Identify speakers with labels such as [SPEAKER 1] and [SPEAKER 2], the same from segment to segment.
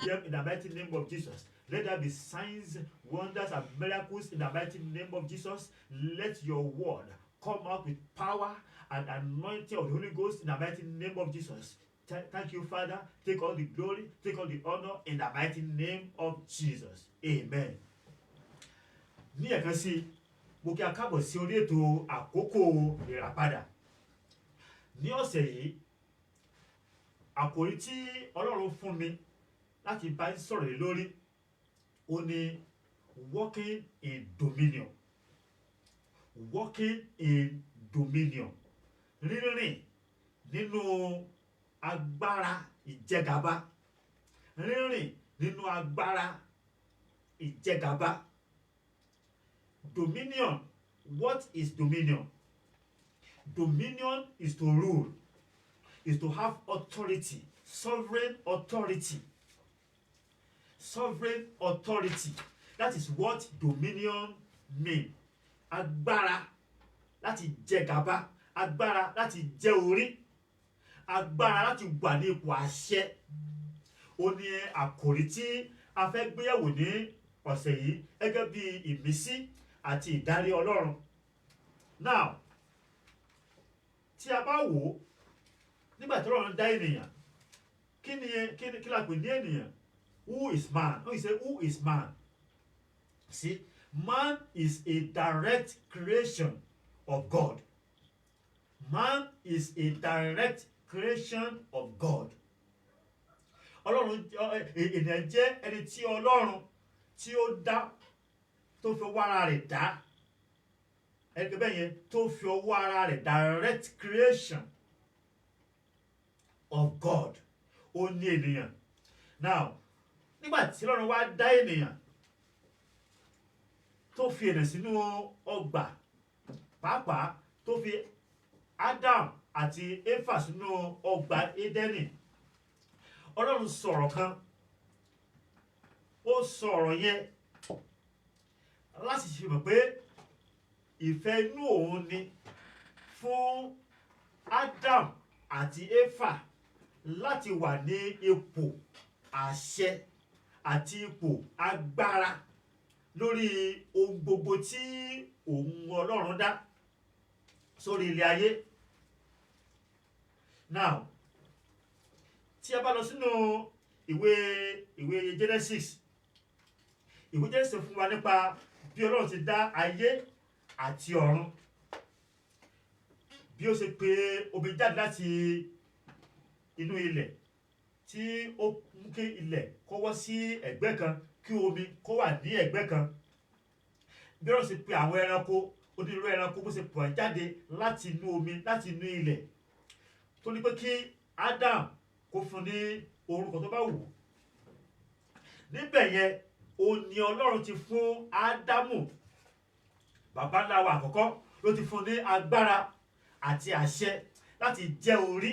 [SPEAKER 1] them in the mighty name of Jesus. Let there be signs, wonders, and miracles in the mighty name of Jesus. Let your word come out with power and anointing of the Holy Ghost in the mighty name of Jesus. Thank you, Father. Take all the glory, take all the honor in the mighty name of Jesus. Amen. Ní ẹ̀kan sí, mo kí a káàbọ̀ sí orí ètò àkókò ìràpadà. Ní ọ̀sẹ̀ yìí, àkòrí tí Ọlọ́run fún mi láti bá yín sọ̀rọ̀ lé lórí ó ní walking in dominion. Walking in dominion. Rírìn nínú agbára ìjẹgàba. Rírìn nínú agbára ìjẹgàba. Dominion. What is dominion? Dominion is to rule, is to have authority, sovereign authority. Sovereign authority. That is what dominion means. Agbára láti jẹ gàba, agbára láti jẹ orí, agbára láti wà ní ipò àṣẹ. Ó ní àkòrí tí a fẹ́ gbéyẹ̀wò ní ọ̀sẹ̀ yìí gẹ́gẹ́ bí ìmísí àti ìdarí Ọlọ́run. Now, tí a bá wò ó, nígbà tí Ọlọ́run dá ènìyàn, kí la pè ní ènìyàn? Who is man? Oh, he said, who is man? See, man is a direct creation of God. Man is a direct creation of God. Ọlọ́run, ènìyàn jẹ́ ẹni tí Ọlọ́run tí ó dá, tó fi ọwọ́ ara rẹ̀ dá. Ẹni bẹ́ẹ̀ yẹn tó fi ọwọ́ ara rẹ̀, direct creation of God. Ó ní ènìyàn. Now, nígbà tí Ọlọ́run wá dá ènìyàn, tó fi ènìyàn sínú ọgbà, pàápàá tó fi Adam àti Éfà sínú ọgbà Édẹ́nì, Ọlọ́run sọ̀rọ̀ kan. Ó sọ̀rọ̀ yẹn láti fi mọ̀ pé ìfẹ́ inú òun ni fún Adam àti Éfà láti wà ní ipò àṣẹ àti ipò agbára lórí ohun gbogbo tí òun Ọlọ́run dá sórí ilẹ̀ ayé. Now, tí a bá lọ sínú ìwé Genesis, ìwé Genesis fún wa nípa bí Ọlọ́run ti dá ayé àti ọ̀run, bí ó ṣe pè omi jáde láti inú ilẹ̀, tí ó mú kí ilẹ̀ kó wọ́ sí ẹ̀gbẹ́ kan, kí omi kó wà ní ẹ̀gbẹ́ kan. Bí Ọlọ́run ṣe pè àwọn ẹranko, onírúurú ẹranko bó ṣe pè wọ́n jáde láti inú omi, láti inú ilẹ̀, tó ní pé kí Adam kó fún ní orúkọ tó bá wù. Níbẹ̀ yẹn, ó ní Ọlọ́run ti fún Ádámù, bàbá ńlá wa àkọ́kọ́, ló ti fún ní agbára àti àṣẹ láti jẹ orí,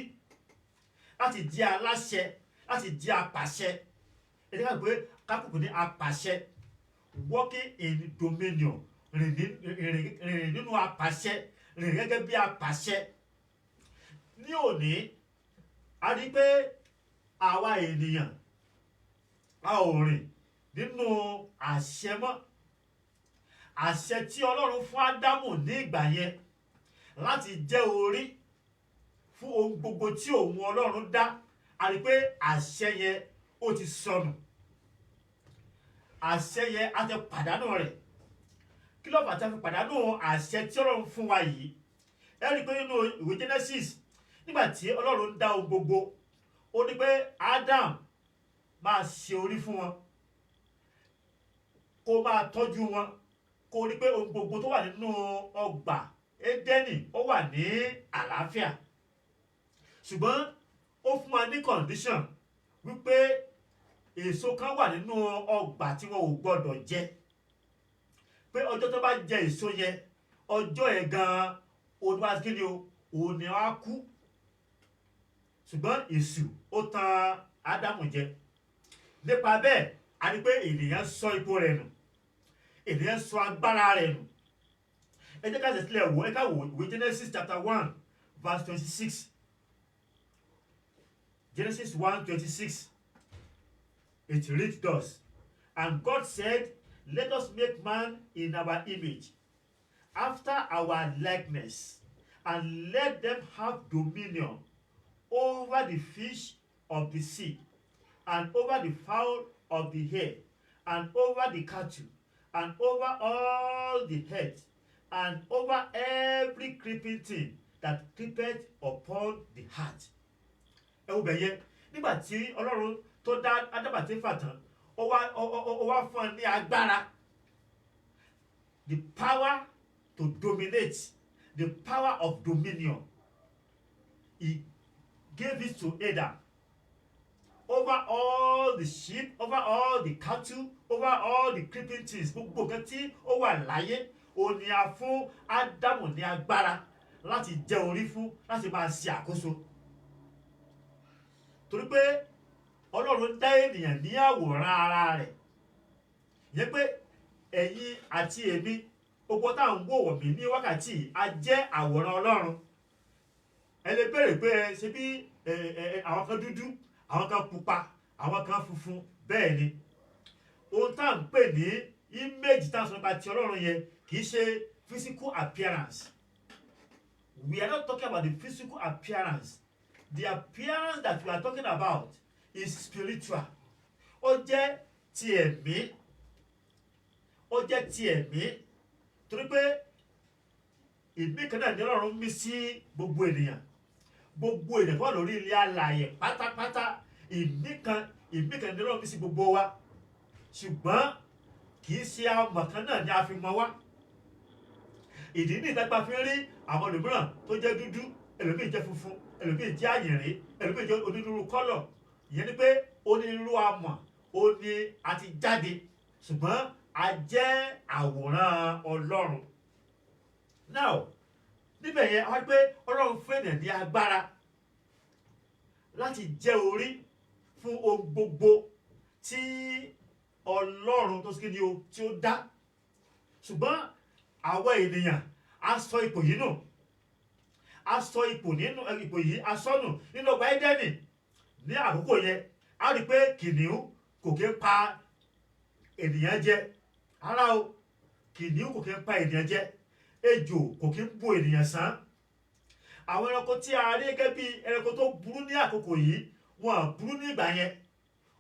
[SPEAKER 1] láti jẹ aláṣẹ, láti jẹ apàṣẹ. Ẹ jẹ́ ká gbé kákùkù ní apàṣẹ. Walking in dominion. Rìn nínú apàṣẹ, rìn gẹ́gẹ́ bí apàṣẹ. Ní òní, a rí pé àwa ènìyàn, a ò rìn nínú àṣẹ mọ́. Àṣẹ tí Ọlọ́run fún Ádámù ní ìgbà yẹn láti jẹ́ orí fún ohun gbogbo tí òun Ọlọ́run dá, a rí pé àṣẹ yẹn ó ti sọnù. Àṣẹ yẹn a ti pàdánù rẹ̀. Kí ló fà tí a fi pàdánù àṣẹ tí Ọlọ́run fún wa yìí? Ẹ rí pé nínú ìwé Genesis, nígbà tí Ọlọ́run dá ohun gbogbo, ó ní pé Adam máa ṣe orí fún wọn, kó máa tọ́jú wọn, kó rí pé ohun gbogbo tó wà nínú ọgbà Édẹ́nì ó wà ní àlàáfíà. Ṣùgbọ́n ó fún wa ní condition wípé èso kan wà nínú ọgbà tí wọn ò gbọdọ̀ jẹ, pé ọjọ́ tó bá jẹ èso yẹn, ọjọ́ ẹ̀ gan-an òun wá kí ni o, òun ni á kú. Ṣùgbọ́n èṣù ó tan Ádámù jẹ. Nípa bẹ́ẹ̀, a rí pé ènìyàn sọ ipò rẹ̀ nù, ènìyàn sọ agbára rẹ̀ nù. Ẹ jẹ́ ká ṣẹ̀sílẹ̀ wò, ẹ ká wò ìwé Genesis chapter 1 verse 26. Genesis 1:26. It reads thus, and God said, let us make man in our image, after our likeness, and let them have dominion over the fish of the sea, and over the fowl of the air, and over the cattle, and over all the earth, and over every creeping thing that creepeth upon the earth. Ẹ wo bẹ̀ yẹn, nígbà tí Ọlọ́run tó dá Ádámù àti Éfà tán, ó wá fún ẹ ní agbára, the power to dominate, the power of dominion. He gave it to Adam over all the sheep, over all the cattle, over all the creeping things. Gbogbo nǹkan tí ó wà láyé, ó ní a fún Ádámù ní agbára láti jẹ orí fún, láti máa ṣe àkóso. Torí pé Ọlọ́run dá ènìyàn ní àwòrán ara rẹ̀. Ìyẹn pé ẹ̀yin àti èmi, gbogbo tá à ń wò mí ní wákàtí, a jẹ́ àwòrán Ọlọ́run. Ẹ lè béèrè pé ṣé bí àwọn kan dúdú, àwọn kan pupa, àwọn kan funfun. Bẹ́ẹ̀ ni, ohun tá à ń pè ní image tá à ń sọ nípa ti Ọlọ́run yẹn kì í ṣe physical appearance. We are not talking about the physical appearance. The appearance that we are talking about is spiritual. Ó jẹ́ ti ẹ̀mí. Ó jẹ́ ti ẹ̀mí. Torí pé ìmí kan náà ni Ọlọ́run mí sí gbogbo ènìyàn. Gbogbo ènìyàn tó wà lórí ilé alààyè pátápátá, ìmí kan ni Ọlọ́run mí sí gbogbo wa. Ṣùgbọ́n kì í ṣe àmọ̀ kan náà ni a fi mọ̀ wá. Ìdí ní ìtàgbà fi ń rí àwọn ẹlòmíràn tó jẹ́ dúdú, ẹlòmíì jẹ́ funfun, ẹlòmíì jẹ́ àyìnrín, ẹlòmíì jẹ́ onírúurú kọ́lọ̀. Ìyẹn ni pé onírúurú àmọ̀ ó ní a ti jáde, ṣùgbọ́n a jẹ́ àwòrán Ọlọ́run. Now, níbẹ̀ yẹn wá pé Ọlọ́run fún ènìyàn ní agbára láti jẹ́ orí fún ohun gbogbo tí Ọlọ́run tó sì ní o tí ó dá. Ṣùgbọ́n àwọn ènìyàn á sọ ipò yìí nù. A sọ ipò yìí a sọnù nínú ọgbà Édẹ́nì. Ní àkókò yẹn, a rí pé kìnìún kò kí ń pa ènìyàn jẹ. Rárá o, kìnìún kò kí ń pa ènìyàn jẹ. Ejò kò kí ń bo ènìyàn sán. Àwọn ẹranko tí a rí gẹ́gẹ́ bí ẹranko tó burú ní àkókò yìí, wọn burú ní ìgbà yẹn.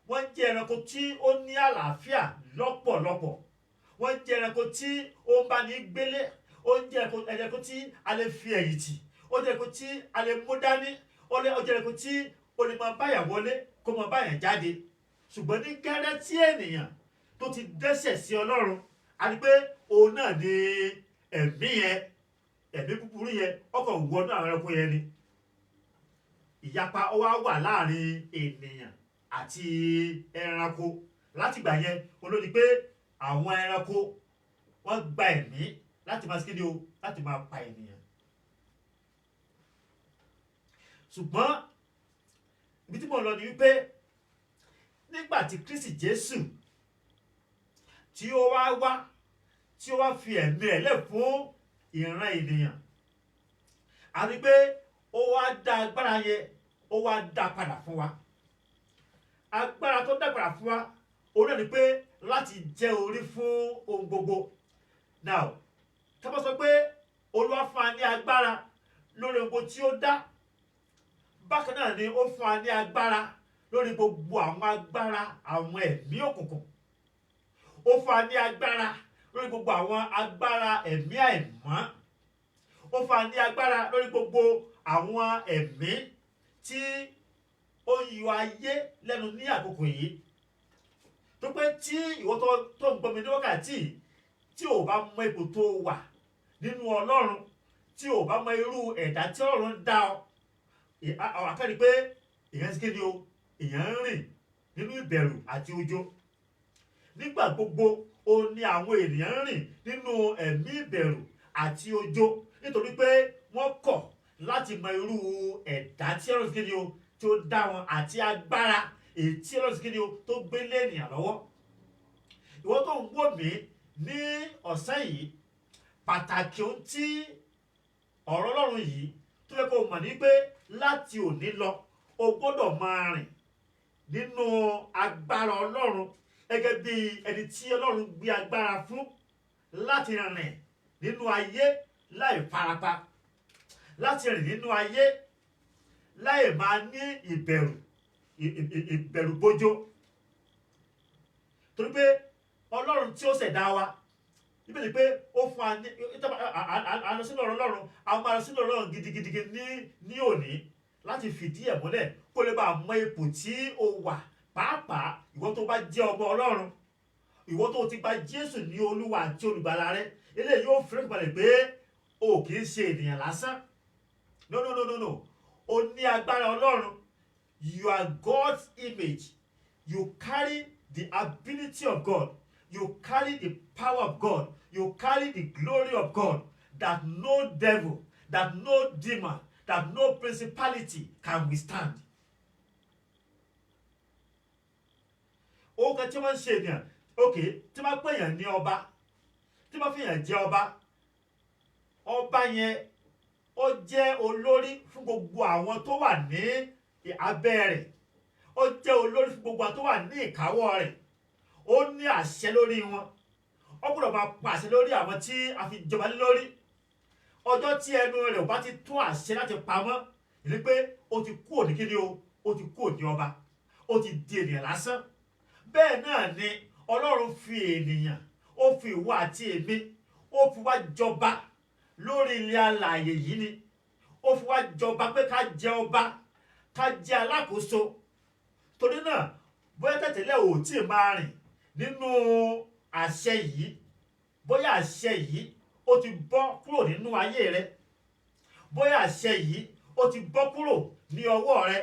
[SPEAKER 1] Wọ́n jẹ́ ẹranko tí ó ní àlàáfíà lọ́pọ̀lọpọ̀. Wọ́n jẹ́ ẹranko tí ó ń bá ní gbélé. Ó jẹ́ ẹranko tí a lè fi ẹ̀yìn tì. Ó jẹ́ ẹranko tí a lè mú dání. Ó jẹ́ ẹranko tí ó lè máa báyàn wọlé kó máa báyàn jáde. Ṣùgbọ́n ní gẹ́rẹ́ tí ènìyàn tó ti dẹ́ṣẹ̀ sí Ọlọ́run, a rí pé òun náà ni ẹ̀mí yẹn, ẹ̀mí búburú yẹn, ọkàn wọnú àwọn ẹranko yẹn ni. Ìyapa ó wá wà láàrin ènìyàn àti ẹranko. Látìgbà yẹn, olódi pé àwọn ẹranko wọ́n gba ẹ̀mí láti máa ṣíkíní o, láti máa pa ènìyàn. Ṣùgbọ́n ibi tí mo lọ ni wípé nígbà tí Kristi Jésù tí ó wá fi ẹ̀mí ẹ̀ lẹ̀ fún ìran ènìyàn, a rí pé ó wá dá agbára yẹn, ó wá dá padà fún wa. Agbára tó dá padà fún wa, òun náà ni pé láti jẹ́ orí fún ohun gbogbo. Now, tá bá sọ pé Olúwa fún wa ní agbára lórí ohun gbogbo tí ó dá, bákan náà ni ó fún wa ní agbára lórí gbogbo àwọn agbára àwọn ẹ̀mí òkùnkùn. Ó fún wa ní agbára lórí gbogbo àwọn agbára ẹ̀mí àìmọ́. Ó fún wa ní agbára lórí gbogbo àwọn ẹ̀mí tí ó yọ ayé lẹ́nu ní àkókò yìí. Tó pé tí ìwọ tó ń gbọ́ mi ní wákàtí tí ò bá mọ ipò tó wà nínú Ọlọ́run, tí ò bá mọ irú ẹ̀dá tí Ọlọ́run dá ọ, àkàrí pé èèyàn ti kéde o, èèyàn ń rìn nínú ìbẹ̀rù àti ojo. Nígbà gbogbo ó ní àwọn ènìyàn ń rìn nínú ẹ̀mí ìbẹ̀rù àti ojo, nítorí pé wọ́n kọ̀ láti mọ irú ẹ̀dá tí Ọlọ́run ti kéde o tí ó dá wọn àti agbára èyí tí Ọlọ́run ti kéde o tó gbé lé ènìyàn lọ́wọ́. Ìwọ tó ń wò mí ní ọ̀sán yìí, pàtàkì ohun tí ọ̀rọ̀ Ọlọ́run yìí tó yẹ kó mọ̀ ní pé láti òní lọ o gbọ́dọ̀ máa rìn nínú agbára Ọlọ́run gẹ́gẹ́ bí ẹni tí Ọlọ́run gbé agbára fún láti rìn nínú ayé láì farapa, láti rìn nínú ayé láì máa ní ìbẹ̀rù bójó. Torí pé Ọlọ́run tí ó ṣẹ̀dá wa, Bíbélì pé ó fún wa ní àlọ sínú ọ̀rọ̀ Ọlọ́run, àwọn máa lọ sínú ọ̀rọ̀ Ọlọ́run gidigidi ní òní láti fìdí ẹ̀ múlẹ̀ kó lè bá mọ ipò tí ó wà. Pàápàá ìwọ tó bá jẹ́ ọmọ Ọlọ́run, ìwọ tó ti gba Jésù ní Olúwa àti Olùgbàlà rẹ, eléyìí yóò fẹ́rẹ̀ balẹ̀ pé o kì í ṣe ènìyàn lásán. No. O ní agbára Ọlọ́run. You are God's image. You carry the ability of God. You carry the power of God. You carry the glory of God that no devil, that no demon, that no principality can withstand. Ó kan tí wọ́n ń ṣe ènìyàn, tí wọ́n pè yàn ní ọba, tí wọ́n fi yàn jẹ́ ọba yẹn ó jẹ́ olórí fún gbogbo àwọn tó wà ní abẹ́ rẹ̀. Ó jẹ́ olórí fún gbogbo àwọn tó wà ní ìkáwọ́ rẹ̀. Ó ní àṣẹ lórí wọn. Ó gbọ́dọ̀ máa pàṣẹ lórí àwọn tí a fi jọba lé lórí. Ọjọ́ tí ẹnu rẹ̀ ò bá ti tó àṣẹ láti pamọ́, ìdí pé ó ti kúrò ní kíni o, ó ti kúrò ní ọba, ó ti di ènìyàn lásán. Bẹ́ẹ̀ náà ni Ọlọ́run fi ènìyàn, ó fi ìwọ àti èmi, ó fi wá jọba lórí ilẹ̀ alààyè yìí ni. Ó fi wá jọba pé ká jẹ ọba, ká jẹ alákòóso. Torí náà bóyá tẹ̀tẹ̀lẹ̀ ò tí ì máa rìn nínú àṣẹ yìí, bóyá àṣẹ yìí ó ti bọ́ kúrò nínú ayé rẹ, bóyá àṣẹ yìí ó ti bọ́ kúrò ní ọwọ́ rẹ.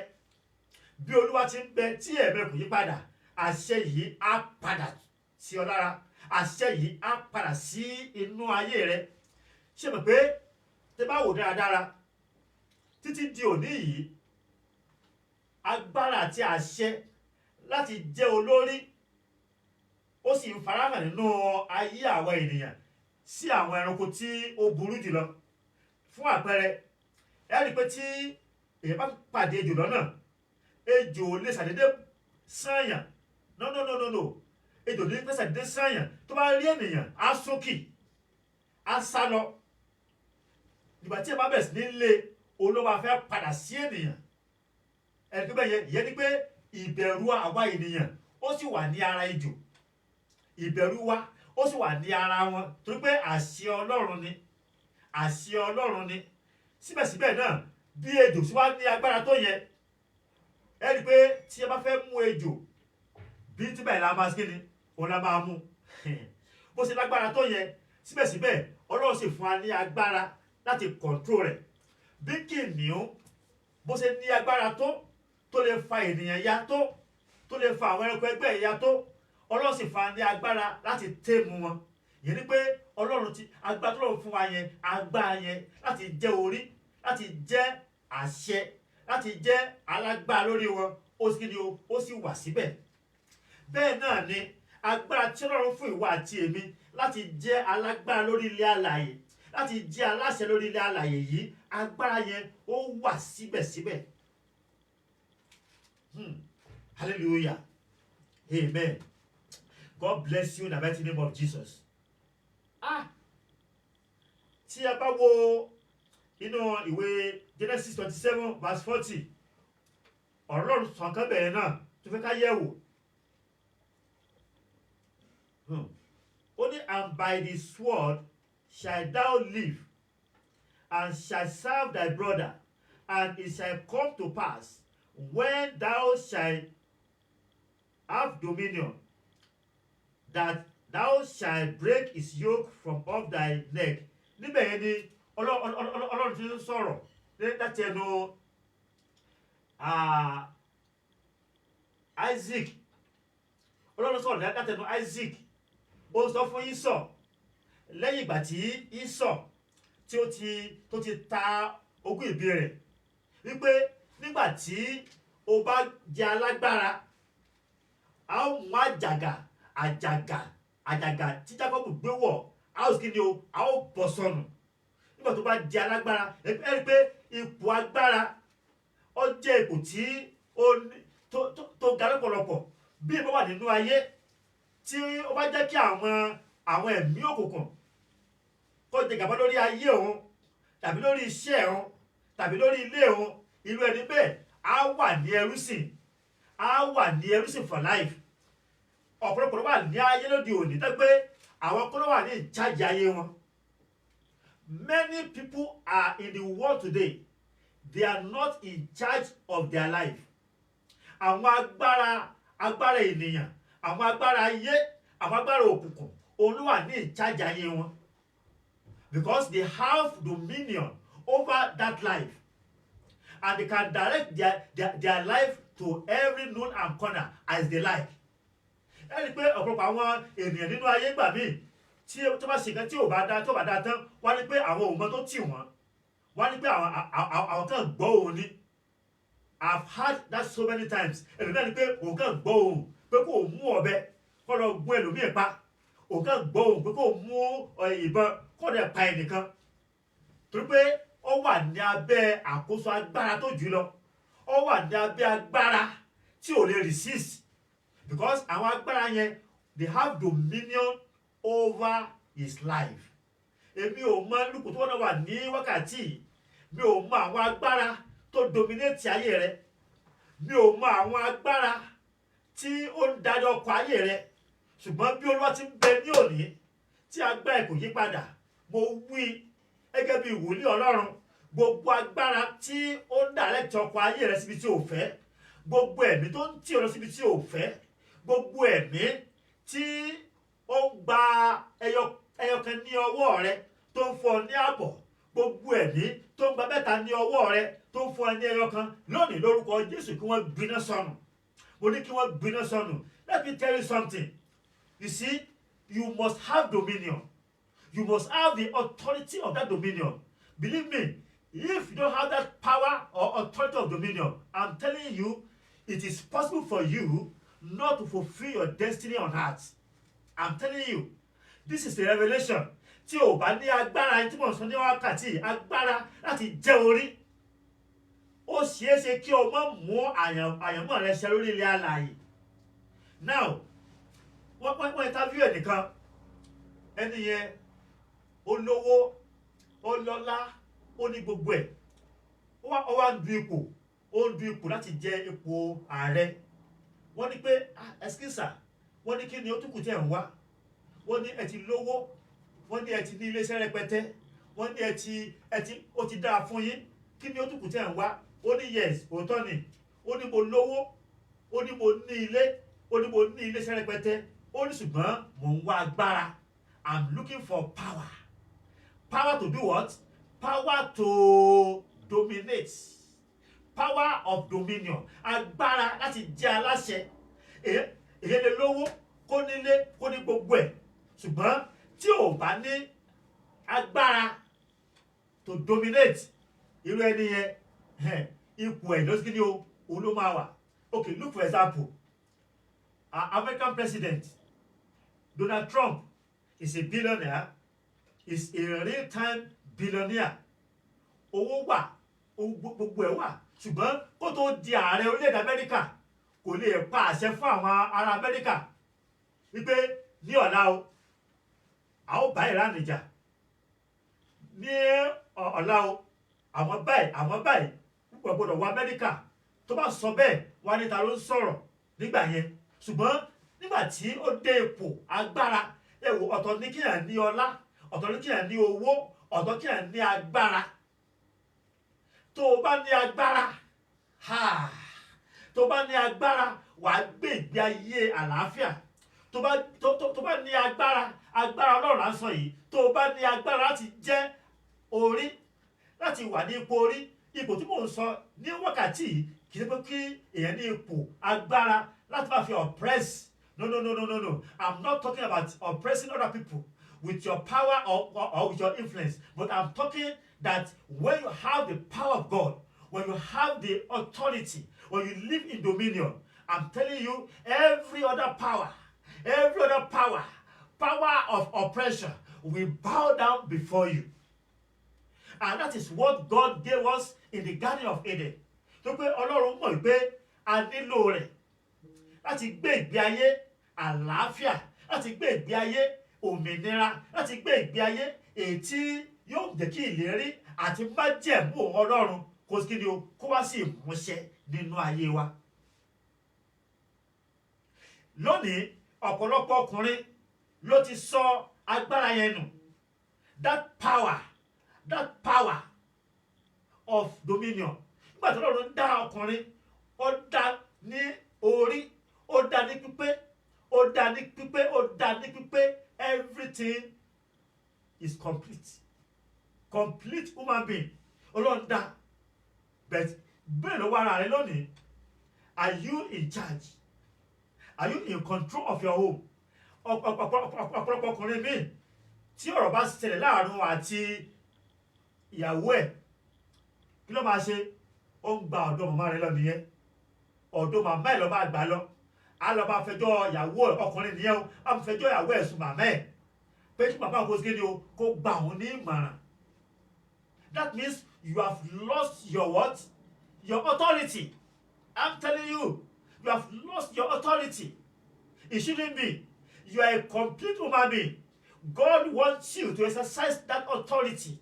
[SPEAKER 1] Bí Olúwa ti ń bẹ tí ẹ̀mí kò yí padà, àṣẹ yìí á padà sí ọ lára. Àṣẹ yìí á padà sí inú ayé rẹ. Ṣé mọ̀ pé tẹ́ bá wò dáradára títí di òní yìí, agbára àti àṣẹ láti jẹ́ olórí ó sì ń farahàn nínú ayé àwọn ènìyàn sí àwọn ẹranko tí ó burú jùlọ. Fún àpẹẹrẹ, ẹ rí pé tí èèyàn bá pàdé ejò lọ́nà, ejò lè ṣàdédé sànyàn. No. Ejò lè ṣàdédé sànyàn. Tó bá rí ènìyàn á sókè, á sá lọ. Nígbà tí ẹ bá bẹ̀rẹ̀ sí ní lé, olówó afẹ́ padà sí ènìyàn. Ẹni tó bẹ́ẹ̀ yẹn ni pé ìbẹ̀rù àwa ènìyàn ó sì wà ní ara ejò. Ìbẹ̀rù wa ó sì wà ní ara wọn, torí pé àṣẹ Ọlọ́run ni. Àṣẹ Ọlọ́run ni. Síbẹ̀síbẹ̀ náà, bí ejò sì wá ní agbára tó yẹ, ẹ rí pé tí ẹ bá fẹ́ mú ejò, bí tí bẹ́ẹ̀ la máa ṣe ni, òun la máa mú. Bó ṣe lágbára tó yẹ, síbẹ̀síbẹ̀ Ọlọ́run sì fún wa ní agbára láti control rẹ̀. Bí kìnìún bó ṣe ní agbára tó lè fa ènìyàn ya tó lè fa àwọn ẹranko ẹgbẹ́ ya tó, Ọlọ́run sì fún wa ní agbára láti tẹ́mu wọn. Ìyẹn ni pé Ọlọ́run ti agbára tó lọ́run fún wa yẹn, agbára yẹn láti jẹ́ orí, láti jẹ́ àṣẹ, láti jẹ́ alágbára lórí wọn, ó sì kíni o, ó sì wà síbẹ̀. Bẹ́ẹ̀ náà ni agbára tí Ọlọ́run fún ìwọ àti èmi láti jẹ́ alágbára lórí ilẹ̀ alààyè, láti jẹ́ aláṣẹ lórí ilẹ̀ alààyè yìí, agbára yẹn ó wà síbẹ̀síbẹ̀. Hallelujah. Amen. God bless you in the mighty name of Jesus. Tí a bá wo inú ìwé Genesis 27 verse 40, Ọlọ́run sọ nǹkan bẹ̀rẹ̀ náà tó fẹ́ ká yẹ̀ wò. Ó ní, and by the sword shall thou live, and shall serve thy brother, and it shall come to pass, when thou shalt have dominion, that thou shalt break his yoke from off thy neck. Níbẹ̀ yẹn ni Ọlọ́run ti ń sọ̀rọ̀ láti ẹnu Isaac. Ọlọ́run sọ̀rọ̀ láti ẹnu Isaac. Ó sọ fún Ísọ̀ lẹ́yìn ìgbà tí Ísọ̀ tí ó ti ta ogún ìbí rẹ̀, wípé nígbà tí o bá jẹ́ alágbára, a ó mú àjàgà tí Jákọ́bù gbé wọ̀, a ó sì kíni o, a ó bọ́ sọnù. Nígbà tó bá jẹ́ alágbára, ẹ rí pé ipò agbára ó jẹ́ ipò tó ga lọ́pọ̀lọpọ̀ bí ìbọn wà nínú ayé tí ó bá jẹ́ kí àwọn ẹ̀mí òkùnkùn kó jẹ gàba lórí ayé òun tàbí lórí iṣẹ́ òun tàbí lórí ilé òun, irú ẹni bẹ́ẹ̀ á wà ní ẹrúsìn for life. Ọ̀pọ̀lọpọ̀ ló wà ní ayé lóde òní tó pé àwọn kọ́ ló wà ní ìjáde ayé wọn. Many people are in the world today, they are not in charge of their life. Àwọn agbára ènìyàn, àwọn agbára ayé, àwọn agbára òkùnkùn òun ló wà ní ìjáde ayé wọn, because they have dominion over that life and they can direct their life to every nook and corner as they like. Ẹni pé ọ̀pọ̀lọpọ̀ àwọn ènìyàn nínú ayé gbà míì tí tó bá ṣe nǹkan tí ò bá dá tán, wọ́n ní pé àwọn òun mọ́ tó tì wọ́n ní pé àwọn kan gbọ́ òun ni. I've heard that so many times. Ẹlòmíràn ní pé òun kan gbọ́ òun pé kó mú ọ̀bẹ kó lọ gún ẹlòmíì pa, òun kan gbọ́ òun pé kó mú ìbọn kó dẹ̀ pa ẹnìkan, torí pé ó wà ní abẹ́ àkóso agbára tó jù lọ, ó wà ní abẹ́ agbára tí ò lè resist, because àwọn agbára yẹn they have dominion over his life. Èmi ò mọ lùkù tó wọ́n wà ní wákàtí, mi ò mọ àwọn agbára tó dominate ayé rẹ, mi ò mọ àwọn agbára tí ó ń darí ọkọ̀ ayé rẹ, ṣùgbọ́n bí Olúwa ti ń bẹ ní òní tí agbára ẹ̀ kò yí padà, mo wí gẹ́gẹ́ bí wòlíì Ọlọ́run, gbogbo agbára tí ó ń direct ọkọ̀ ayé rẹ síbi tí ò fẹ́, gbogbo ẹ̀mí tó ń tì ọ́ lọ síbi tí ò fẹ́, gbogbo ẹ̀mí tí ó ń gba ẹyọkan ní ọwọ́ rẹ tó ń fún ọ ní àbọ̀, gbogbo ẹ̀mí tó ń gba mẹ́ta ní ọwọ́ rẹ tó ń fún ọ ní ẹyọkan, lónìí lórúkọ Jésù kí wọ́n gbiná sọnù. Mo ní kí wọ́n gbiná sọnù. Let me tell you something. You see, you must have dominion. You must have the authority of that dominion. Believe me, if you don't have that power or authority of dominion, I'm telling you, it is possible for you not to fulfill your destiny on earth. I'm telling you, this is the revelation. Tí o bá ní agbára tí mo sọ ní wákàtí, agbára láti jẹ́ orí, ó ṣeéṣe kí o má mú àyànmọ́ rẹ ṣẹ lórí ilẹ̀ alààyè. Now, wọ́n interview ẹnìkan, ẹni yẹn ó lówó, ó lọ́lá, ó ní gbogbo ẹ̀, ó wá ń du ipò láti jẹ ipò ààrẹ. Wọ́n ní pé ẹskísà, wọ́n ní kí ni ó tún kù tí ẹ̀ ń wá, wọ́n ní ẹ ti lówó, wọ́n ní ẹ ti ní iléeṣẹ́ rẹpẹtẹ, wọ́n ní ó ti dáa fún yín, kí ni ó tún kù tí ẹ̀ ń wá. Ó ní yes, òótọ́ ni, ó ní mo lówó, ó ní mo ní ilé, ó ní mo ní iléeṣẹ́ rẹpẹtẹ, ó ní ṣùgbọ́n mò ń wá agbára. I'm looking for power. Power to do what? Power to dominate. Power of dominion. Agbára láti jẹ́ aláṣẹ. Èyí lè lówó, kó nílé, kó ní gbogbo ẹ̀, ṣùgbọ́n tí ò bá ní agbára to dominate, irú ẹni yẹn ipò ẹ̀ lọ́sí kí ni o ló máa wà. Okay, look for example. Our American president Donald Trump is a billionaire, is a real-time billionaire. Owó wà, gbogbo ẹ̀ wà, ṣùgbọ́n kó tó di ààrẹ orílẹ̀-èdè Amẹ́ríkà kò lè pa àṣẹ fún àwọn ará Amẹ́ríkà wípé ní ọ̀la o, a ó bá Iran jà, ní ọ̀la o, àwọn báyìí púpọ̀ gbọdọ̀ wọ Amẹ́ríkà. Tó bá sọ bẹ́ẹ̀, wọ́n ní ta ló ń sọ̀rọ̀ nígbà yẹn. Ṣùgbọ́n nígbà tí ó dé ipò agbára, ọ̀tọ̀ ní kíyàn ní ọlá, ọ̀tọ̀ ní kíyàn ní owó, ọ̀tọ̀ kíyàn ní agbára. Tó o bá ní agbára, wàá gbé ìgbé ayé àlàáfíà. Tó bá ní agbára Ọlọ́run là ń sọ yìí, tó o bá ní agbára láti jẹ́ orí, láti wà ní ipò orí, ipò tí mò ń sọ ní wákàtí yìí kì í ṣe pé kí èèyàn ní ipò agbára láti máa fi oppress. No. I'm not talking about oppressing other people with your power or with your influence, but I'm talking that when you have the power of God, when you have the authority, when you live in dominion, I'm telling you, every other power of oppression will bow down before you. And that is what God gave us in the Garden of Eden. So pé Ọlọ́run mọ̀ pé a nílò rẹ̀ láti gbé ìgbé ayé àlàáfíà, láti gbé ìgbé ayé òmìnira, láti gbé ìgbé ayé èyí tí yóò jẹ́ kí ìlérí àti májẹ̀mú Ọlọ́run kó sí kíni o kó wá sí ìmúṣẹ nínú ayé wa. Lónìí ọ̀pọ̀lọpọ̀ ọkùnrin ló ti sọ agbára yẹn nù, that power of dominion. Nígbà tí Ọlọ́run dá ọkùnrin, ó dá ní orí, ó dá ní pípé, ó dá ní pípé, ó dá ní pípé, everything is complete human being Ọlọ́run dá. But bẹ́ẹ̀ ló wá ara rẹ lónìí, are you in charge? Are you in control of your home? Ọ̀pọ̀lọpọ̀ ọkùnrin míì tí ọ̀rọ̀ bá ṣẹlẹ̀ láàrin àti ìyàwó ẹ̀, kí ló máa ṣe? Ó ń gba ọ̀dọ̀ màmá rẹ̀ lọ nìyẹn, ọ̀dọ̀ màmá ẹ̀ ló máa gbà lọ. Á lọ máa fẹjọ́ ìyàwó ọkùnrin nìyẹn o, á máa fẹjọ́ ìyàwó ẹ̀ sùn màmá ẹ̀ pé kí màmá kó sí kíni o kó gba òun ní ìmọ̀ràn. That means you have lost your what? Your authority. I'm telling you, you have lost your authority. It shouldn't be. You are a complete human being. God wants you to exercise that authority.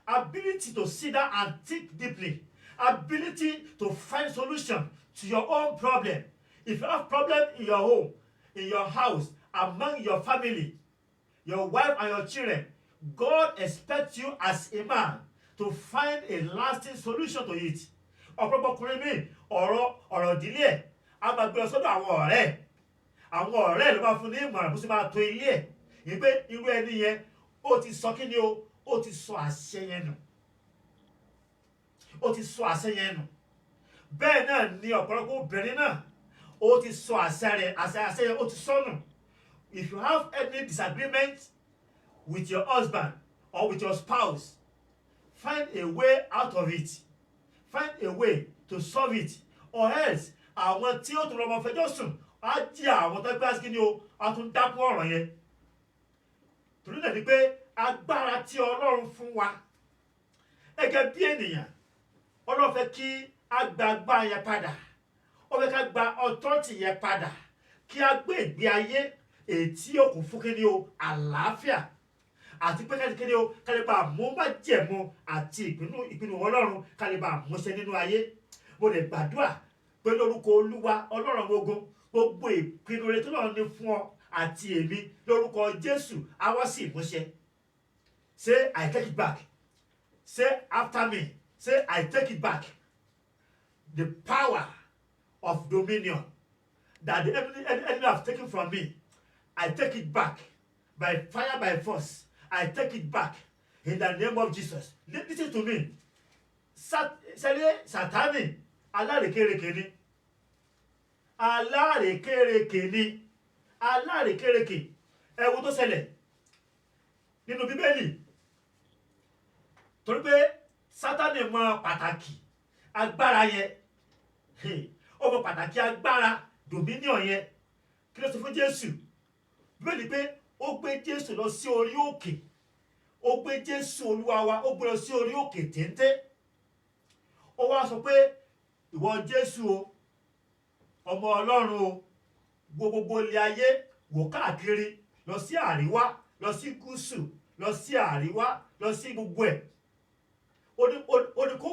[SPEAKER 1] Ability to sit down and think deeply. Ability to find solution to your own problem. If you have problem in your home, in your house, among your family, your wife and your children, God expects you as a man to find a lasting solution to it. Ọ̀pọ̀lọpọ̀ ọkùnrin míì ọ̀rọ̀ ìdílé ẹ̀ á máa gbé lọ sọ́dọ̀ àwọn ọ̀rẹ́. Àwọn ọ̀rẹ́ ló máa fún ní ìmọ̀ràn bó ṣe máa tò ilé ẹ̀. Ìpè irú ẹni yẹn ó ti sọ kíni o, ó ti sọ àṣẹ yẹn nù. Ó ti sọ àṣẹ yẹn nù. Bẹ́ẹ̀ náà ni ọ̀pọ̀lọpọ̀ obìnrin náà ó ti sọ àṣẹ yẹn ó ti sọ nù. If you have any disagreement with your husband or with your spouse, find a way out of it. Find a way to solve it, or else àwọn tí ó tún lọ mọ fẹjọ́ sùn á jí àwọn tó gbé àsìkò ní o á tún dákún ọ̀rọ̀ yẹn. Torí náà ni pé agbára tí Ọlọ́run fún wa gẹ́gẹ́ bí ènìyàn, Ọlọ́run fẹ́ kí a gba agbára yẹn padà, ó fẹ́ ká gba authority yẹn padà, kí a gbé ìgbé ayé èyí tí ó kún fún kíni o àlàáfíà, àti pé kíni o kálíbà mú májẹ̀mú àti ìpinnu Ọlọ́run kálíbà múṣẹ nínú ayé. Mo lè gbàdúrà pé lórúkọ Olúwa Ọlọ́run ogun, gbogbo ìpinnu rere tó lọ́run ní fún ọ àti èmi lórúkọ Jésù á wá sí ìmúṣẹ. Say I take it back. Say after me. Say I take it back. The power of dominion that the enemy have taken from me, I take it back by fire, by force. I take it back in the name of Jesus. Listen to me. Sátánì alárekereke ni. Alárekereke ni. Alárekereke. Ẹ wo tó ṣẹlẹ̀ nínú Bíbélì. Torí pé Sátánì mọ pàtàkì agbára yẹn. Ó mọ pàtàkì agbára dominion yẹn. Kí ló sọ fún Jésù? Bíbélì pé ó gbé Jésù lọ sí orí òkè. Ó gbé Jésù Olúwa wa, ó gbé lọ sí orí òkè téńté. Ó wá sọ pé ìwọ Jésù o, ọmọ Ọlọ́run o, gbogbo ilé ayé wò káàkiri, lọ sí àríwá, lọ sí gúúsù, lọ sí àríwá, lọ sí gbogbo ẹ̀. Ó ní kó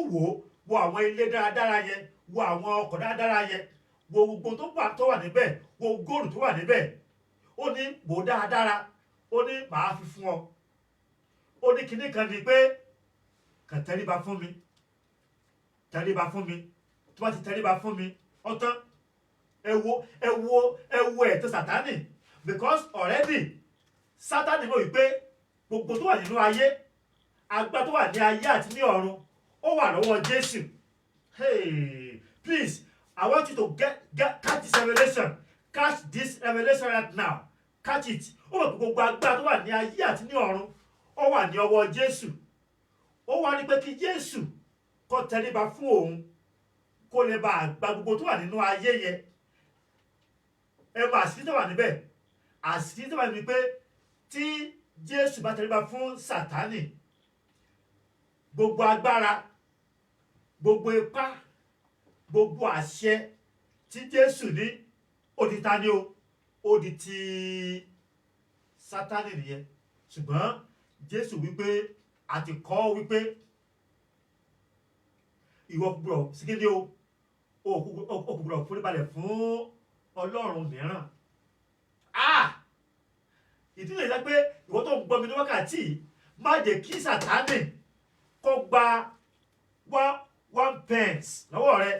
[SPEAKER 1] wo àwọn ilé dáradára yẹn, wo àwọn ọkọ̀ dáradára yẹn, wo gbogbo tó wà níbẹ̀, wo góòlù tó wà níbẹ̀. Ó ní wò dáradára, ó ní màá fi fún ọ. Ó ní kinní kan ni pé kàn tẹríba fún mi, tẹríba fún mi, tó bá ti tẹríba fún mi ọ̀tán. Ẹ wo ẹ̀tọ́ Sátánì, because already Sátánì mọ̀ wípé gbogbo tó wà nínú ayé, agbára tó wà ní ayé àti ní ọ̀run, ó wà lọ́wọ́ Jésù. Hey, please, I want you to catch this revelation. Catch this revelation right now. Catch it. Ó mọ̀ pé gbogbo agbára tó wà ní ayé àti ní ọ̀run, ó wà ní ọwọ́ Jésù. Ó wá ní pé kí Jésù kó tẹríba fún òun, kó lè bá gba gbogbo tó wà nínú ayé yẹn. Ẹ mọ̀ àṣírí tó wà níbẹ̀. Àṣírí tó wà níbẹ̀ pé tí Jésù bá tẹríba fún Sátánì, gbogbo agbára, gbogbo ipá, gbogbo àṣẹ tí Jésù ní ó di ta ni o, ó di ti Sátánì nìyẹn. Ṣùgbọ́n Jésù wípé àti kọ́ wípé ìwọ gbọ́dọ̀ sí kí ni o kò gbọ́dọ̀ foríbalẹ̀ fún Ọlọ́run mìíràn. Ìdí nìyí pé ìwọ tó ń gbọ́ mi ní wákàtí má jẹ́ kí Sátánì kó gba 1 pence lọ́wọ́ rẹ.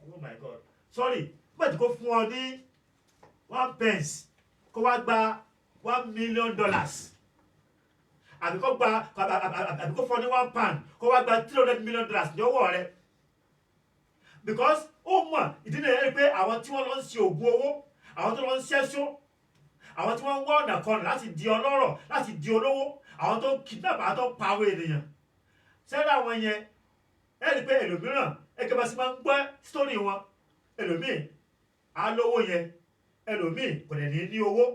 [SPEAKER 1] Oh my God, sorry, má jẹ́ kó fún ọ ní 1 pence kó wá gba $1 million, àbí kó fún ọ ní £1 kó wá gba $300 million lọ́wọ́ rẹ. Because ó mọ̀ ìdí nìyí pé àwọn tí wọ́n lọ ń ṣe ògùn owó, àwọn tó lọ ń ṣẹ́ṣó, àwọn tí wọ́n ń wá ọ̀nà kan láti di ọlọ́rọ̀, láti di olówó, àwọn tó ń kidnap, àwọn tó ń pa àwọn ènìyàn. Sẹ́dá àwọn yẹn ẹ rí pé ẹlòmíràn ẹgbẹ́ bá sí máa ń gbọ́ sítórì wọn, ẹlòmíì á lówó yẹn, ẹlòmíì kò dẹ̀ ní owó.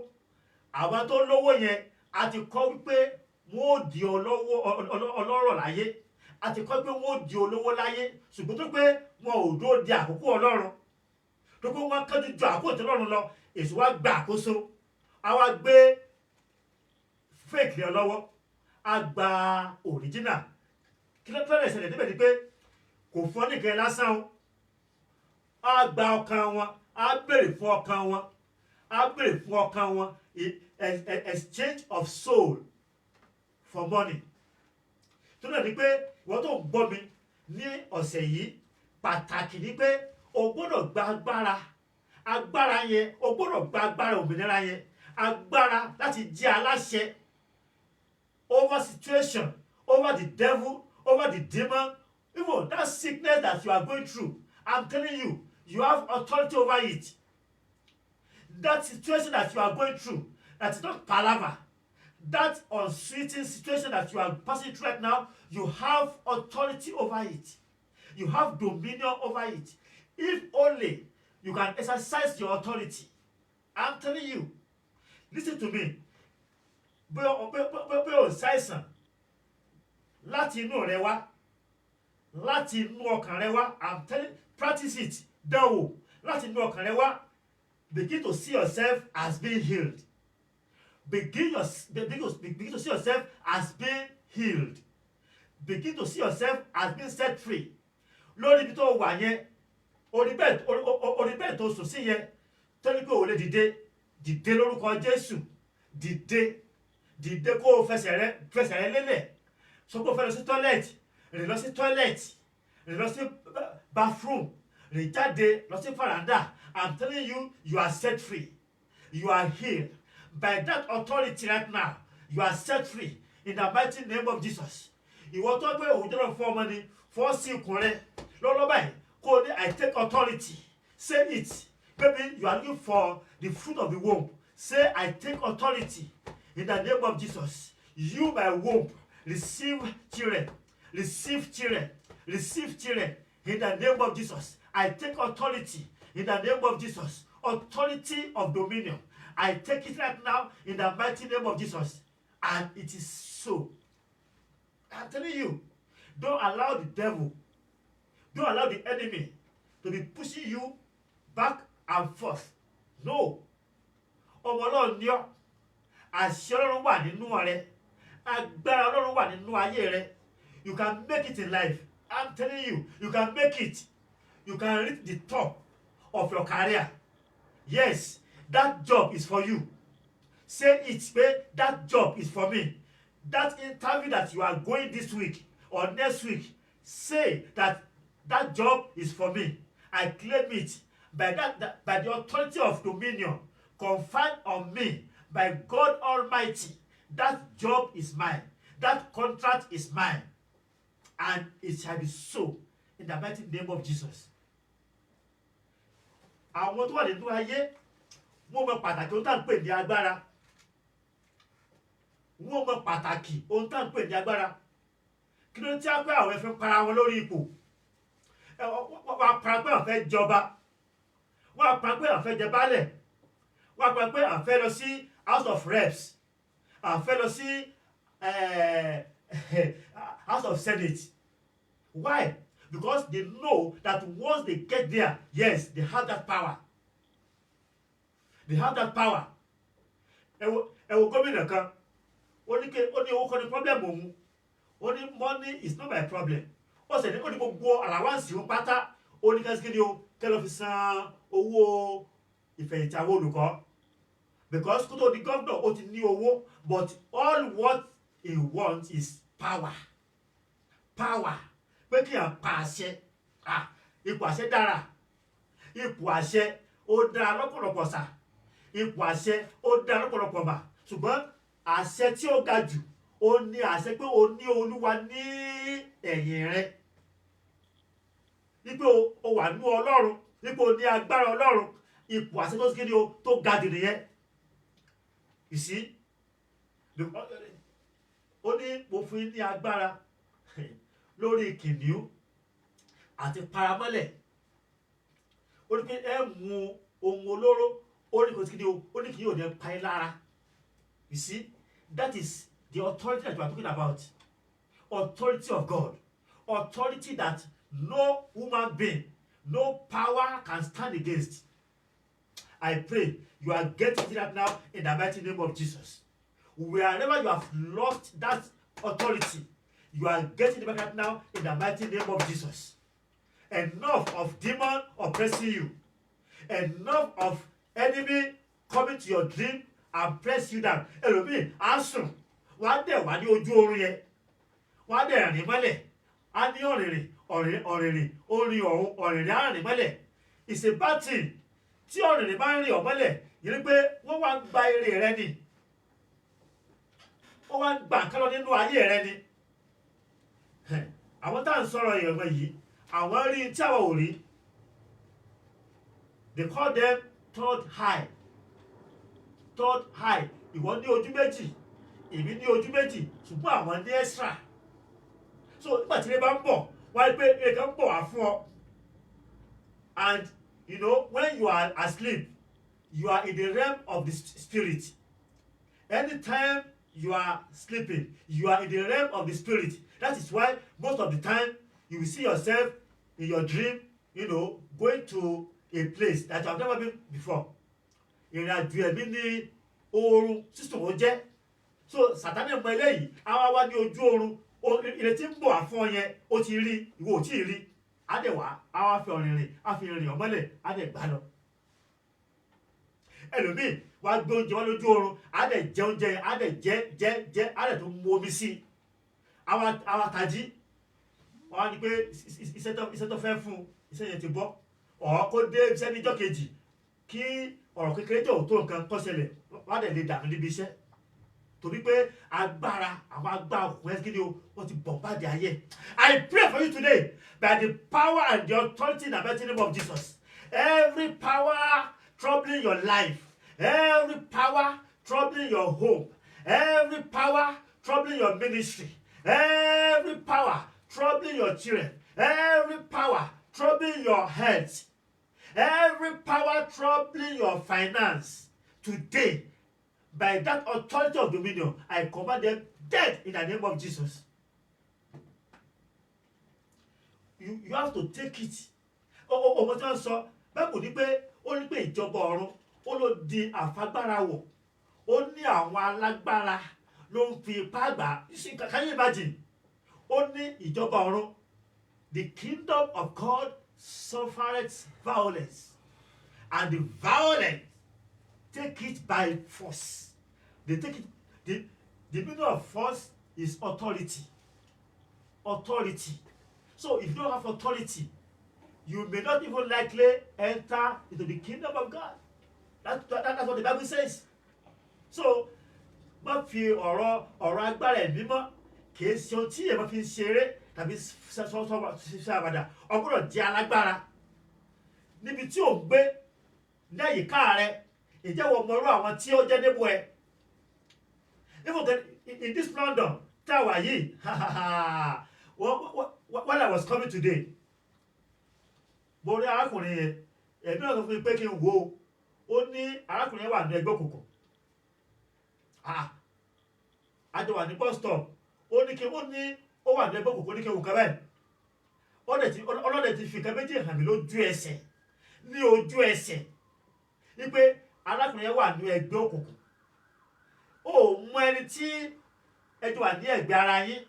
[SPEAKER 1] Àwọn tó lówó yẹn a ti kọ́ wípé wọ́n ó di ọlọ́rọ̀ láyé, a ti kọ́ pé wọ́n ó di olówó láyé, ṣùgbọ́n tó pé wọn ò dúró di àkókò ọlọ́run, tó pé wọ́n kánjú ju àkókò tí ọlọ́run lọ, èṣù wá gba àkóso, a wá gbé fake rẹ lọ́wọ́, a gba original. Kí ló tẹ́lẹ̀ ṣẹlẹ̀ níbẹ̀ ni pé kò fún ọ nìkan lásán o, a gba ọkàn wọn, a béèrè fún ọkàn wọn, a béèrè fún ọkàn wọn, exchange of soul for money. Tó náà ni pé ìwọ́n tó ń gbọ́ mi ní ọ̀sẹ̀ yìí, pàtàkì ni pé o gbọ́dọ̀ gba agbára yẹn, o gbọ́dọ̀ gba agbára òmìnira yẹn, agbára láti jẹ́ aláṣẹ over situation, over the devil, over the demon, even that sickness that you are going through. I'm telling you, you have authority over it. That situation that you are going through, that is not palaver, that unsweetened situation that you are passing through right now, you have authority over it. You have dominion over it. If only you can exercise your authority. I'm telling you, listen to me. Bí o ṣàìsàn láti inú rẹ wá, láti inú ọkàn rẹ wá, I'm telling, practice it, dánwò láti inú ọkàn rẹ wá. Begin to see yourself as being healed. Begin to see yourself as being healed. Begin to see yourself as being set free. Lórí ibi tó wà yẹn, orí bẹ́ẹ̀ tó sùn sí yẹn, tó ní pé o lè dìde lórúkọ Jésù, dìde kó o fẹsẹ̀ rẹ lélẹ̀. Sọ pé o fẹ́ lọ sí toilet, rìn lọ sí toilet, rìn lọ sí bathroom, rìn jáde lọ sí veranda. I'm telling you, you are set free. You are healed. By that authority right now, you are set free in the mighty name of Jesus. Ìwọ tó pé òun jẹ́rọ̀ fún ọmọ ni, fọ́ sí ikùn rẹ lọ́lọ́ báyìí, kó o ní I take authority. Say it. Maybe you are looking for the fruit of the womb. Say I take authority in the name of Jesus. You, my womb, receive children. Receive children. Receive children in the name of Jesus. I take authority in the name of Jesus. Authority of dominion. I take it right now in the mighty name of Jesus. And it is so. I'm telling you, don't allow the devil, don't allow the enemy to be pushing you back and forth. No. Ọmọ Ọlọ́run ni ọ́. Àṣẹ Ọlọ́run wà nínú rẹ. Agbára Ọlọ́run wà nínú ayé rẹ. You can make it in life. I'm telling you, you can make it. You can reach the top of your career. Yes, that job is for you. Say it, pé that job is for me. That interview that you are going this week or next week, say that that job is for me. I claim it by the authority of dominion conferred on me by God Almighty. That job is mine. That contract is mine. And it shall be so in the mighty name of Jesus. Àwọn tó wà nínú ayé, wọ́n mọ pàtàkì ohun tá ń pè ní agbára. Wọ́n mọ pàtàkì ohun tá ń pè ní agbára. Kí ló tí a pé àwọn ẹ̀fẹ́ para wọn lórí ipò? Wọ́n á para pé àwọn fẹ́ jọba. Wọ́n á para pé àwọn fẹ́ jẹ baálẹ̀. Wọ́n á para pé àwọn fẹ́ lọ sí House of Reps. Àwọn fẹ́ lọ sí House of Senate. Why? Because they know that once they get there, yes, they have that power. They have that power. Ẹ wo gómìnà kan, ó ní owó kan ní problem òun. Ó ní money is not my problem. Ó sì ní ó ní gbogbo allowance òun pátá. Ó ní kẹ́sìkì ni o kẹ́ lọ fi san owó ìfẹ̀yìntì àwọn olùkọ́. Because kó tó di governor ó ti ní owó, but all what he wants is power. Power. Pé kí n pa àṣẹ. Ipò àṣẹ dára. Ipò àṣẹ ó dára lọ́pọ̀lọpọ̀ sà. Ipò àṣẹ ó dára lọ́pọ̀lọpọ̀ mà. Ṣùgbọ́n àṣẹ tí ó ga jù ó ní àṣẹ pé o ní Olúwa ní ẹ̀yìn rẹ. Wípé o wà nínú Ọlọ́run. Wípé o ní agbára Ọlọ́run. Ipò àṣẹ tó kíni o tó ga jù nìyẹn. You see? Ó ní mo fún yín ní agbára lórí kìnìún àti paramọ́lẹ̀. Ó ní pé ẹ mú ohun olóró. Ó ní kò sí kíni o. Ó ní kì yóò ní pa yín lára. You see? That is the authority that we are talking about. Authority of God. Authority that no human being, no power can stand against. I pray you are getting that now in the mighty name of Jesus. Wherever you have lost that authority, you are getting it back now in the mighty name of Jesus. Enough of demon oppressing you. Enough of enemy coming to your dream and press you down. Ẹlòmíì á sùn, wá dẹ̀ wá ní ojú oorun yẹn. Wá dẹ̀ rìn mọ́lẹ̀. Á ní ọ̀rìnrìn orin ọ̀hún ọ̀rìnrìn á rìn mọ́lẹ̀. It's a bad thing. Tí ọ̀rìnrìn bá ń rìn ọ̀mọ́lẹ̀, yìí ni pé wọ́n wá ń gba èrè rẹ ni. Wọ́n wá ń gbà nǹkan lọ nínú ayé rẹ ni. Àwọn tá à ń sọ̀rọ̀ ìrọ̀mọ́ yìí, àwọn rí tí àwọn ò rí. They call them third eye. Third eye. Ìwọ ní ojú méjì, èmi ní ojú méjì, ṣùgbọ́n àwọn ní extra. So nígbà tí ilé bá ń bọ̀, wọ́n á rí pé ilé kan ń bọ̀ wá fún ọ. And you know, when you are asleep, you are in the realm of the spirit. Anytime you are sleeping, you are in the realm of the spirit. That is why most of the time you will see yourself in your dream, you know, going to a place that you have never been before. Ìrìnàjò ẹ̀mí ní oorun sísùn ó jẹ́. So Sátánì mọ eléyìí, àwa wá ní ojú oorun, ìrètí ń bọ̀ àfọ̀n yẹn, ó ti rí, ìwọ ò tí ì rí. Á dẹ̀ wá, á wá fi ọ̀rìnrìn, á fi rìn ọ̀mọ́lẹ̀, á dẹ̀ gbá lọ. Ẹlòmíì wá gbé oúnjẹ wá lójú oorun, á dẹ̀ jẹ oúnjẹ yẹn, á dẹ̀ jẹ, á dẹ̀ tó mu omi sí i. Àwa tají, wọ́n á ní pé iṣẹ́ tó fẹ́ fún un, iṣẹ́ yẹn ti bọ́. Ọ̀ kó dé iṣẹ́ níjọ́ kejì kí ọ̀rọ̀ kékeré tó nǹkan kó ṣẹlẹ̀, wọ́n á dẹ̀ lè dànù níbi iṣẹ́. Torí pé agbára àwọn agbára òkùnkùn ẹ̀sìn kìíní o wọ́n ti bombard ayé. I pray for you today by the power and the authority in the mighty name of Jesus. Every power troubling your life, every power troubling your home, every power troubling your ministry, every power troubling your children, every power troubling your health, every power troubling your finance, today, by that authority of dominion, I command them dead in the name of Jesus. You have to take it. Ọmọ tí wọ́n sọ, bẹ́ẹ̀ kò ní pé ó ní pé ìjọba ọ̀run ó ló di àfagbára wọ̀. Ó ní àwọn alágbára ló ń fi ipá gbà. Can you imagine? Ó ní ìjọba ọ̀run. The kingdom of God suffereth violence, and the violent take it by force. They take it. The meaning of force is authority. Authority. So if you don't have authority, you may not even likely enter into the kingdom of God. That's what the Bible says. So, má fi ọ̀rọ̀ agbára ẹ̀mí mọ́ kìí ṣe ohun tí èèyàn fi ń ṣeré tàbí ṣe àwàdà. Ó gbọ́dọ̀ jẹ́ alágbára. Níbi tí ò ń gbé ní àyíká rẹ, ìjẹ́ wọ́n mọ irú àwọn tí ó jẹ́ níbo ẹ. Even in this London, tá a wà yìí, when I was coming today, mo rí arákùnrin yẹn, ẹ̀mí náà sọ fún mi pé kí n wo, ó ní arákùnrin yẹn wà ní ẹgbẹ́ òkùnkùn. Àjọ wà ní bus stop, ó ní ó wà ní ẹgbẹ́ òkùnkùn, ó ní kí n wò kẹ́ bẹ́ẹ̀. ọlọ́dẹ ti fi nǹkan méjì hàn mí lójú ẹsẹ̀ ní ojú ẹsẹ̀ wípé arákùnrin yẹn wà ní ẹgbẹ́ òkùnkùn. ó mọ ẹni tí ẹjọ́ wà ní ẹgbẹ́ ara yín,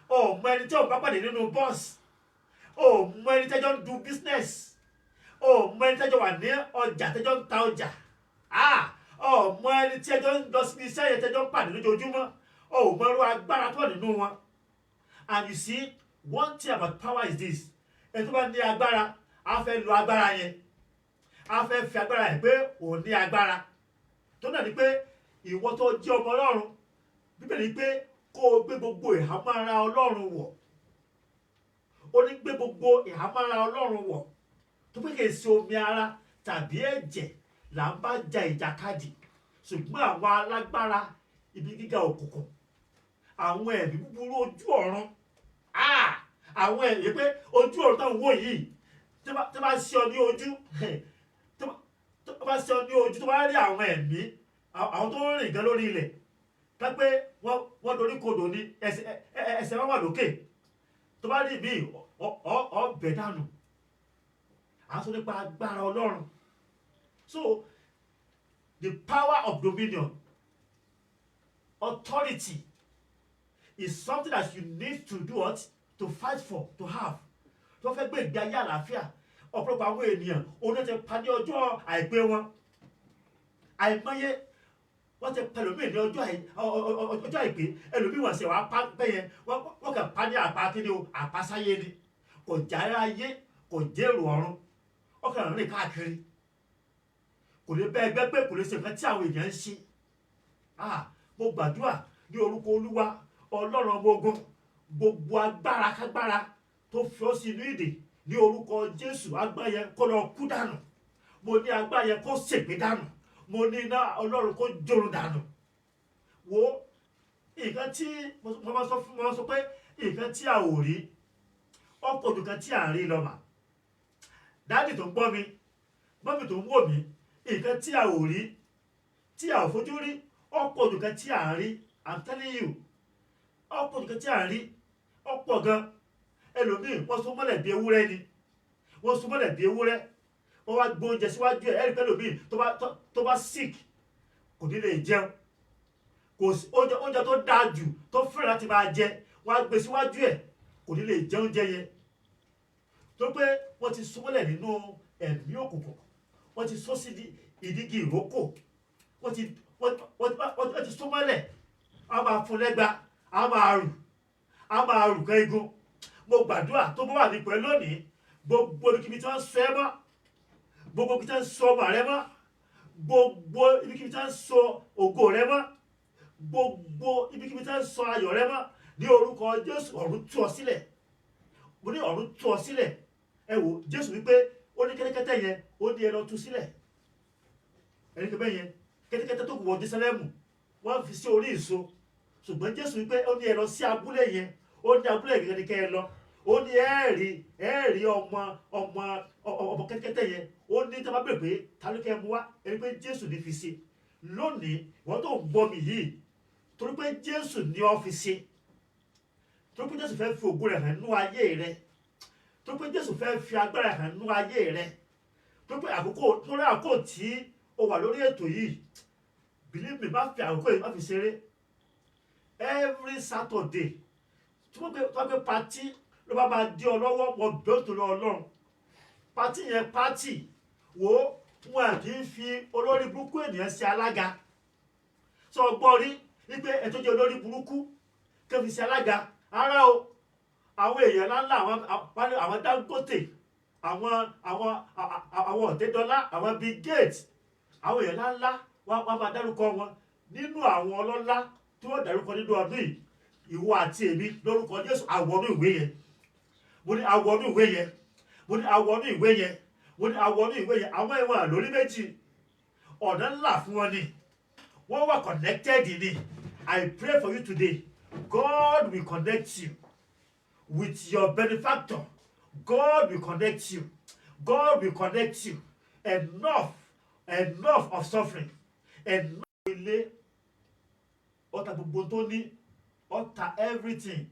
[SPEAKER 1] ó mọ ẹni tí ò bá pàdé nínú bọ́ọ̀sì, ó mọ ẹni tẹ́jọ́ ń du business, ó mọ ẹni tẹ́jọ́ wà ní ọjà tẹ́jọ́ ń ta ọjà, ó mọ ẹni tí ẹjọ́ ń lọ síbi iṣẹ́ yẹn tẹ́jọ́ ń pàdé lójoojúmọ́, ó mọ irú agbára tó wà nínú wọn. And you see, one thing about power is this: ẹni tó bá ní agbára á fẹ́ lo agbára yẹn, á fẹ́ fi agbára yẹn pé òun ní agbára. tó náà ni pé ìwọ tó jẹ́ ọmọ Ọlọ́run, Bíbélì pé kó o gbé gbogbo ìhámọ́ra Ọlọ́run wọ̀. ó ní gbé gbogbo ìhámọ́ra Ọlọ́run wọ̀, tó pé kì í ṣe omi ara tàbí ẹ̀jẹ̀ là ń bá ja ìjàkadì, ṣùgbọ́n àwọn alágbára ibi gíga òkùnkùn, àwọn ẹ̀mí búburú ojú ọ̀run. àwọn ẹ̀mí pé ojú ọ̀run tó ń wò yìí, tó bá ṣe ọ ní ojú, tó bá ṣe ọ ní ojú, tó bá rí àwọn ẹ̀mí, àwọn tó ń rìn gan lórí ilẹ̀, ká pé wọ́n dorí kodò ní ẹsẹ̀ wọn wà lókè, tó bá rí mi ọbẹ̀ dànù. à ń sọ nípa agbára Ọlọ́run. So the power of dominion, authority, is something that you need to do what? To fight for, to have. tó fẹ́ gbé ìgbé ayé àlàáfíà. ọ̀pọ̀lọpọ̀ àwọn ènìyàn òun ti pa ní ọjọ́ àìpé wọn. àìmọye wọ́n ti pẹ̀lú mí ní ọjọ́ àìpé. ẹlòmíì wọ́n ṣe wàá pa bẹ́yẹn, wọ́n kàn pa ní àpá kíni o, àpásáyé ni. kò járe ayé, kò jẹ́rò ọ̀run. ó kàn rìn káàkiri. kò lè bẹ́ ẹgbẹ́ pé kò lè ṣe nǹkan tí àwọn èèyàn ń ṣe. mo gbàdúrà ní orúkọ Olúwa Ọlọ́run ọmọ ogun, gbogbo agbára kágbára tó fi ọ́ sí inú ìdè, ní orúkọ Jésù, agbára yẹn kó lọ kú dànù. mo ní agbára yẹn kó ṣègbé dànù. mo ní iná Ọlọ́run kó jórun dànù. wo nǹkan tí mo máa sọ pé nǹkan tí a ò rí ọ̀pọ̀ ju nǹkan tí à ń rí lọ mà. dáàdì tó ń gbọ́ mi, mọ́mì tó ń wò mí, nǹkan tí a ò rí, tí a ò fojú rí, ọ̀pọ̀ ju nǹkan tí à ń rí. I'm telling you, ọ̀pọ̀ ju nǹkan tí à ń rí, ọ̀pọ̀ gan. ẹlòmíì wọ́n sún mọ́lẹ̀ bí ewúrẹ́ ni, wọ́n sún mọ́lẹ̀ bí ewúrẹ́, wọ́n wá gbé oúnjẹ síwájú ẹ̀. ẹ̀rí pé ẹlòmíì tó bá sick kò ní lè jẹun. kò sí oúnjẹ tó dáa jù tó fẹ́ràn láti máa jẹ, wọ́n á gbé síwájú ẹ̀, kò ní lè jẹ oúnjẹ yẹn. tó pé wọ́n ti sún mọ́lẹ̀ nínú ẹ̀mí òkùnkùn, wọ́n ti sún sí ìdígi ìrókò, wọ́n ti sún mọ́lẹ̀. a máa fún lẹ́gba, a máa rù kan igun. mo gbàdúrà tó bá wà ní pẹ̀lú lónìí, gbogbo ibikíbi tí wọ́n sọ ẹ́ mọ́, gbogbo ibi tí wọ́n sọ ọmọ rẹ mọ́, gbogbo ibikíbi tí wọ́n sọ ògo rẹ mọ́, gbogbo ibikíbi tí wọ́n sọ ayọ̀ rẹ mọ́, ní orúkọ Jésù, ọ̀run tú ọ sílẹ̀. mo ní ọ̀run tú ọ sílẹ̀. ẹ wò, Jésù wípé ó ní kẹ́tẹ́kẹ́tẹ́ yẹn ó ní ẹ lọ tú sílẹ̀. ẹni kẹ́ bẹ́ẹ̀ yẹn, kẹ́tẹ́kẹ́tẹ́ tó kù wọ Jerúsálẹ́mù wọ́n fi sí orí ìso, ṣùgbọ́n Jésù wípé ó ní ẹ lọ sí abúlé yẹn, ó ní abúlé gẹ́gẹ́ ní kẹ́ ẹ lọ. ó ní ẹ̀ẹ́rì ọmọ kẹ́tẹ́kẹ́tẹ́ yẹn. ó ní tí a bá bèrè pé ta ló kẹ́ ẹ mú wá, ẹni pé Jésù ní fi ṣe. lónìí wọ́n tó ń gbọ́ mi yìí, torí pé Jésù ní ọ́ fi ṣe, torí pé Jésù fẹ́ fi ògo rẹ̀ hàn nínú ayé rẹ, torí pé Jésù fẹ́ fi agbára rẹ̀ hàn nínú ayé rẹ, torí pé àkókò tí o wà lórí ètò yìí, believe me, má fi àkókò yìí má fi ṣeré. every Saturday tí wọ́n gbé pati ló bá máa di ọ lọ́wọ́, wọ́n bẹ́ẹ̀ tó lọ Ọlọ́run. pati yẹn pati wo wọn àti fi olórí burúkú ènìyàn ṣe alága. sọ gbọ́ rí wípé ẹ̀ tó jẹ́ olórí burúkú kẹ́ fi ṣe alága. ara o, àwọn èèyàn ńláńlá, àwọn Dangote, àwọn Ọ̀tẹ́dọ́lá, àwọn Bill Gates, àwọn èèyàn ńláńlá wọ́n máa dárúkọ wọn nínú àwọn ọlọ́lá tí wọ́n dárúkọ nínú ọdún yìí. ìwọ àti èmi lórúkọ Jésù àwọnú ìwé yẹn. mo ní àwọnú ìwé yẹn, mo ní àwọnú ìwé yẹn, mo ní àwọnú ìwé yẹn. àwọn ìwọ̀n lórí méjì, ọ̀nà ńlá fún wọn ni, wọ́n wà connected ni. I pray for you today, God will connect you with your benefactor. God will connect you. God will connect you. Enough of suffering. Enough ilé ọ̀tá gbogbo tó ní, ọ̀tá everything.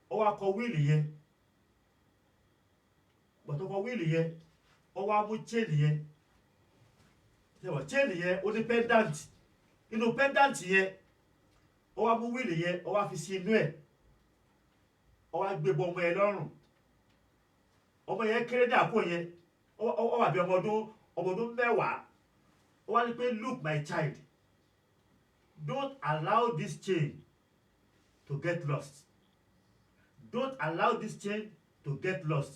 [SPEAKER 1] ó wá kọ wíìlì yẹn, gbọ̀tọ̀ kọ wíìlì yẹn ó wá mú chain yẹn ṣẹ̀wọ̀n chain yẹn ó ní pendant inú pendant yẹn ó wá mú wíìlì yẹn ó wá fi sí inú ẹ̀ ó wá gbé bọ ọmọ yẹn lọ́rùn ọmọ yẹn kéré ní àpò yẹn ó wà bí ọmọ ọdún mẹ́wàá ó wá ní pé look my child don't allow this chain to get lost don't allow this chain to get lost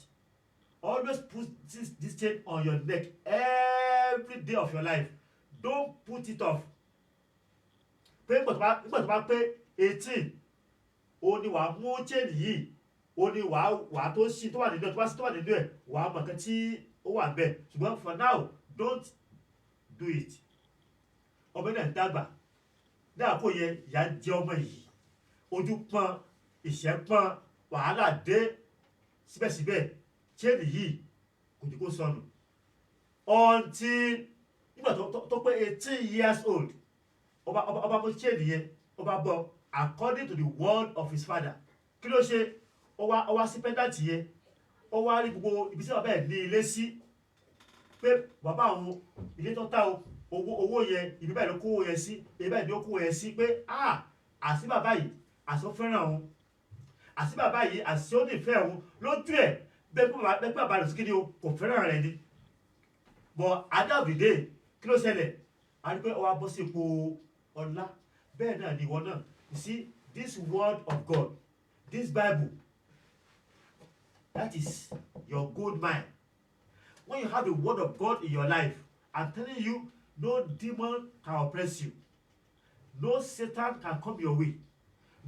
[SPEAKER 1] always put this chain on your neck every day of your life don't put it off pé nígbà tó bá pé 18 ó ní wàá mú chain yìí ó ní wàá tó ṣí tó wà nínú ẹ̀ tó bá sí tó wà nínú ẹ̀ wàá mọ̀ nǹkan tí ó wà bẹ́ẹ̀ ṣùgbọ́n for now don't do it ọmọ náà ń dàgbà ní àpò yẹn ìyà ń jẹ ọmọ yìí ojú pọ́n ìṣẹ́ pọ́n wàhálà dé síbẹ̀síbẹ̀ chain yìí kò jù kó sọnù until nígbà tó pé 18 years old ọba mú chain yẹn ọba bọ according to the word of his father kí ló ṣe ó wá sí pendant yẹn ó wá rí gbogbo ibi tí bàbá ẹ̀ ní ilé sí pé bàbá àwọn ilé tó ta owó yẹn ibi báyìí ló kówó yẹn sí ibi báyìí ló kówó yẹn sí pé àti bàbá yìí àti ó fẹ́ràn òun àti bàbá yìí àti ó nífẹ̀ẹ́ òun lójú ẹ̀ bẹ́ẹ̀ pé bàbá rẹ̀ sí kí ni o kò fẹ́ràn rẹ̀ ni but adábìdé kí ló ṣẹlẹ̀ a rí pé ó wá bọ́ sí ipò ọlá bẹ́ẹ̀ náà ni ìwọ náà you see this word of God this Bible that is your gold mine when you have the word of God in your life I'm telling you no demon can oppress you no Satan can come your way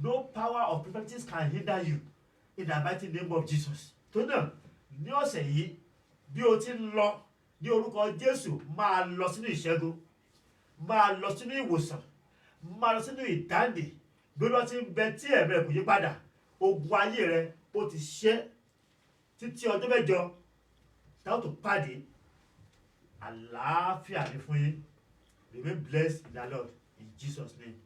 [SPEAKER 1] no power of principalities can hinder you in the mighty name of Jesus tó náà ní ọ̀sẹ̀ yìí bí o ti ń lọ ní orúkọ Jésù máa lọ sínú ìṣẹ́gun máa lọ sínú ìwòsàn máa lọ sínú ìdáǹdè bí lọ ti ń bẹ tí ẹ̀mí kò yí padà ogun ayé rẹ ó ti ṣẹ́ títí ọjọ́ mẹ́jọ táwọn tó pàdé àlàáfíà ní fún yín remain blessed in the Lord in Jesus' name.